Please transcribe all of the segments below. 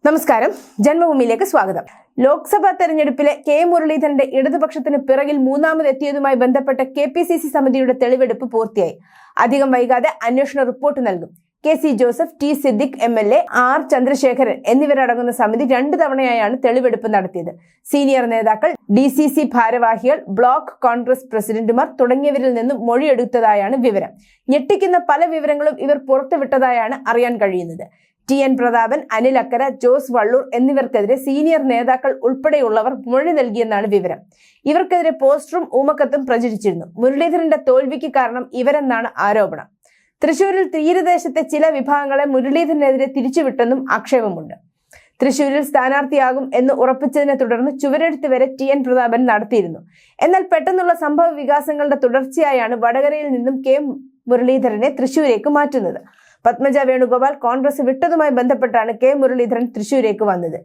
നമസ്കാരം, ജന്മഭൂമിയിലേക്ക് സ്വാഗതം. ലോക്സഭാ തെരഞ്ഞെടുപ്പിലെ കെ മുരളീധരന്റെ ഇടതുപക്ഷത്തിന് പിറകിൽ മൂന്നാമതെത്തിയതുമായി ബന്ധപ്പെട്ട KPCC സമിതിയുടെ തെളിവെടുപ്പ് പൂർത്തിയായി. അധികം വൈകാതെ അന്വേഷണ റിപ്പോർട്ട് നൽകും. KC Joseph, T Siddique MLA, R Chandrasekharan എന്നിവരടങ്ങുന്ന സമിതി 2 തവണയായാണ് തെളിവെടുപ്പ് നടത്തിയത്. സീനിയർ നേതാക്കൾ, DCC ഭാരവാഹികൾ, ബ്ലോക്ക് കോൺഗ്രസ് പ്രസിഡന്റുമാർ തുടങ്ങിയവരിൽ നിന്നും മൊഴിയെടുത്തതായാണ് വിവരം. ഞെട്ടിക്കുന്ന പല വിവരങ്ങളും ഇവർ പുറത്തുവിട്ടതായാണ് അറിയാൻ കഴിയുന്നത്. TN പ്രതാപൻ, അനിൽ അക്കര, ജോസ് വള്ളൂർ എന്നിവർക്കെതിരെ സീനിയർ നേതാക്കൾ ഉൾപ്പെടെയുള്ളവർ മൊഴി നൽകിയെന്നാണ് വിവരം. ഇവർക്കെതിരെ പോസ്റ്ററും ഊമക്കത്തും പ്രചരിച്ചിരുന്നു. മുരളീധരന്റെ തോൽവിക്ക് കാരണം ഇവരെന്നാണ് ആരോപണം. തൃശൂരിൽ തീരദേശത്തെ ചില വിഭാഗങ്ങളെ മുരളീധരനെതിരെ തിരിച്ചുവിട്ടെന്നും ആക്ഷേപമുണ്ട്. തൃശൂരിൽ സ്ഥാനാർത്ഥിയാകും എന്ന് ഉറപ്പിച്ചതിനെ തുടർന്ന് ചുവരെഴുത്ത് വരെ TN പ്രതാപൻ നടത്തിയിരുന്നു. എന്നാൽ പെട്ടെന്നുള്ള സംഭവ വികാസങ്ങളുടെ തുടർച്ചയായാണ് വടകരയിൽ നിന്നും K മുരളീധരനെ തൃശൂരേക്ക് മാറ്റുന്നത്. പത്മജ വേണുഗോപാൽ കോൺഗ്രസ് വിട്ടതുമായി ബന്ധപ്പെട്ടാണ് K മുരളീധരൻ തൃശൂരേക്ക് വന്നത്.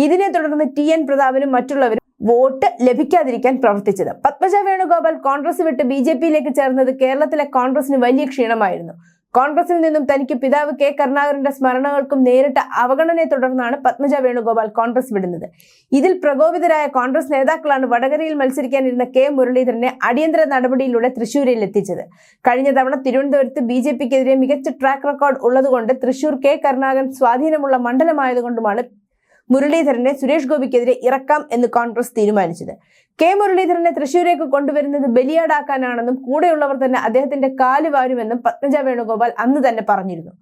ഇതിനെ തുടർന്ന് TN പ്രതാപനും മറ്റുള്ളവരും വോട്ട് ലഭിക്കാതിരിക്കാൻ പ്രവർത്തിച്ചത്. പത്മജ വേണുഗോപാൽ കോൺഗ്രസ് വിട്ട് BJPയിലേക്ക് ചേർന്നത് കേരളത്തിലെ കോൺഗ്രസിന് വലിയ ക്ഷീണമായിരുന്നു. കോൺഗ്രസിൽ നിന്നും തനിക്ക് പിതാവ് K കരുണാകരന്റെ സ്മരണകൾക്കും നേരിട്ട അവഗണനയെ തുടർന്നാണ് പത്മജ വേണുഗോപാൽ കോൺഗ്രസ് വിടുന്നത്. ഇതിൽ പ്രകോപിതരായ കോൺഗ്രസ് നേതാക്കളാണ് വടകരയിൽ മത്സരിക്കാനിരുന്ന K മുരളീധരനെ അടിയന്തര നടപടിയിലൂടെ തൃശൂരിൽ എത്തിച്ചത്. കഴിഞ്ഞ തവണ തിരുവനന്തപുരത്ത് BJPക്കെതിരെ മികച്ച ട്രാക്ക് റെക്കോർഡ് ഉള്ളതുകൊണ്ട് തൃശൂർ K കരുണാകരൻ സ്വാധീനമുള്ള മണ്ഡലമായതുകൊണ്ടുമാണ് മുരളീധരനെ സുരേഷ് ഗോപിക്കെതിരെ ഇറക്കാം എന്ന് കോൺഗ്രസ് തീരുമാനിച്ചത്. K മുരളീധരനെ തൃശൂരേക്ക് കൊണ്ടുവരുന്നത് ബലിയാടാക്കാനാണെന്നും കൂടെയുള്ളവർ തന്നെ അദ്ദേഹത്തിന്റെ കാല് വാരുമെന്നും പത്മജ വേണുഗോപാൽ അന്ന് തന്നെ പറഞ്ഞിരുന്നു.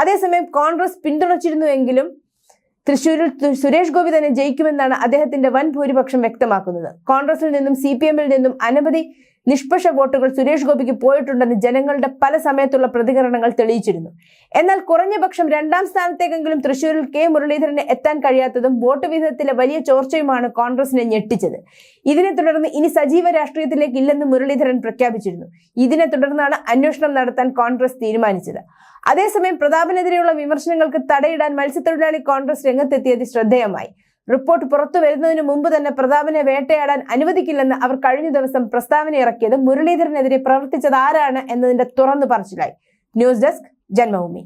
അതേസമയം കോൺഗ്രസ് പിന്തുണച്ചിരുന്നുവെങ്കിലും തൃശൂരിൽ സുരേഷ് ഗോപി തന്നെ ജയിക്കുമെന്നാണ് അദ്ദേഹത്തിന്റെ വൻ ഭൂരിപക്ഷം വ്യക്തമാക്കുന്നത്. കോൺഗ്രസിൽ നിന്നും CPMൽ നിന്നും അനവധി നിഷ്പക്ഷ വോട്ടുകൾ സുരേഷ് ഗോപിക്ക് പോയിട്ടുണ്ടെന്ന് ജനങ്ങളുടെ പല സമയത്തുള്ള പ്രതികരണങ്ങൾ തെളിയിച്ചിരുന്നു. എന്നാൽ കുറഞ്ഞപക്ഷം 2ാം സ്ഥാനത്തേക്കെങ്കിലും തൃശൂരിൽ K മുരളീധരന് എത്താൻ കഴിയാത്തതും വോട്ട് വിഹിതത്തിലെ വലിയ ചോർച്ചയുമാണ് കോൺഗ്രസിനെ ഞെട്ടിച്ചത്. ഇതിനെ തുടർന്ന് ഇനി സജീവ രാഷ്ട്രീയത്തിലേക്ക് ഇല്ലെന്ന് മുരളീധരൻ പ്രഖ്യാപിച്ചിരുന്നു. ഇതിനെ തുടർന്നാണ് അന്വേഷണം നടത്താൻ കോൺഗ്രസ് തീരുമാനിച്ചത്. അതേസമയം പ്രതാപനെതിരെയുള്ള വിമർശനങ്ങൾക്ക് തടയിടാൻ മത്സ്യത്തൊഴിലാളി കോൺഗ്രസ് രംഗത്തെത്തിയത് ശ്രദ്ധേയമായി. റിപ്പോർട്ട് പുറത്തു വരുന്നതിന് മുമ്പ് തന്നെ പ്രതാപനെ വേട്ടയാടാൻ അനുവദിക്കില്ലെന്ന് അവർ കഴിഞ്ഞ ദിവസം പ്രസ്താവന ഇറക്കിയത് മുരളീധരനെതിരെ പ്രവർത്തിച്ചത് ആരാണ് എന്നതിന്റെ തുറന്നു പറച്ചിലായി. News desk, Janmabhumi.